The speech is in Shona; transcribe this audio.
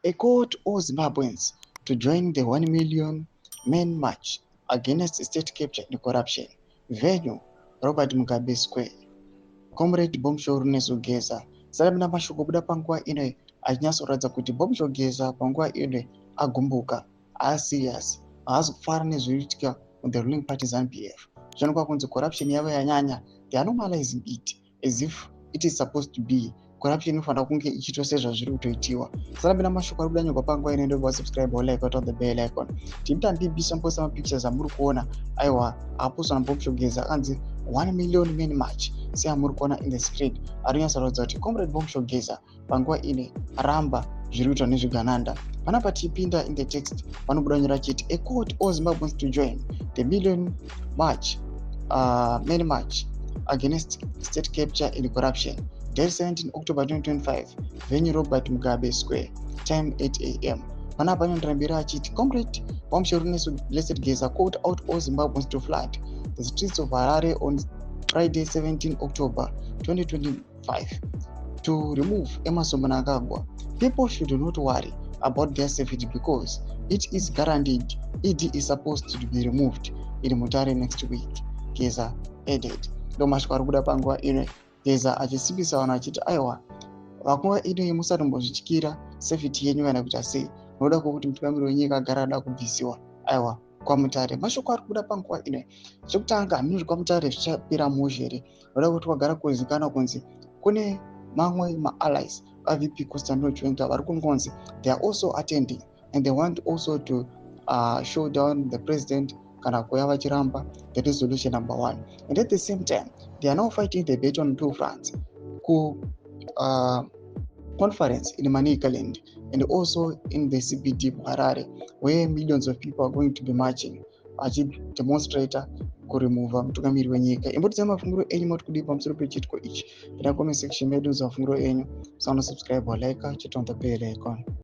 A call to all Zimbabweans to join the 1 million men march against state capture and corruption. Venue, Robert Mugabe Square. Comrade Bombshell Nesugeza. Salamina mashoko buda panguva ino achinyasoratidza kuti Bombshell Geza panguva ino agumbuka, serious, haasi kufara nezviriitika on the ruling party ZANU-PF. Zvinokuva kunzi corruption yava yanyanya. They are normalizing it as if it is supposed to be. Corruption inofanira kunge ichiitwa sezvazviri kutoitiwa. Salamina mashoko ari kuda nyogwa panguva ino ndobva subscribe like on the bell icon. Timutambibisa mposa mapictures amuri kuona aiwa aposwa naBombshell Geza akanzi 1 million men march seamuri kuona in the street. Arinyatsoratidza kuti Comrade Bombshell Geza panguva ine aramba zviri kuitwa nezvigananda. Panapa tichipinda in the text panobuda nyora chiti a call to all Zimbabweans to join the men march against state capture and corruption. Date 17 October 2025, venue Robert Mugabe Square, time 8 a.m. Panapa anondorambira achiti Comrade Bombshell Geza called out all Zimbabweans to flood the streets of Harare on Friday 17 October 2025 to remove mnangagwa. People should not worry about their safety because it is guaranteed ED is supposed to be removed in Mutare next week, Geza added. Ndomashoko ari kuda panguva ino Geza achisimbisa vanhu achiti aiwa panguva ino musatombozvityira safety yenyu kana kuti sei munoda kuti mutungamiri wenyika agara ada kubvisiwa aiwa kwaMutare. Mashoko ari kuda panguva ino chekutanga hamino kwaMutare zvichapera mushe here. Noda kuti kwagara kuzivikanwa kunzi kune mamwe ma-allies aVP Constantino Chiwenga vari kungonzi they are also attending and they want also to show down the president kana kuya vachiramba the resolution number 1, and at the same time they are now fighting the battle on two fronts ku conference in Manicaland and also in the CBD Harare where millions of people are going to be marching achidemonstrata kuremova mutungamiri wenyika. Imbotidza mafungiro enyu moti kudii pamusoro pechitiko ichi. Pita comment section medu za mafungiro enyu. Musana subscribe or like, chit on the bell icon.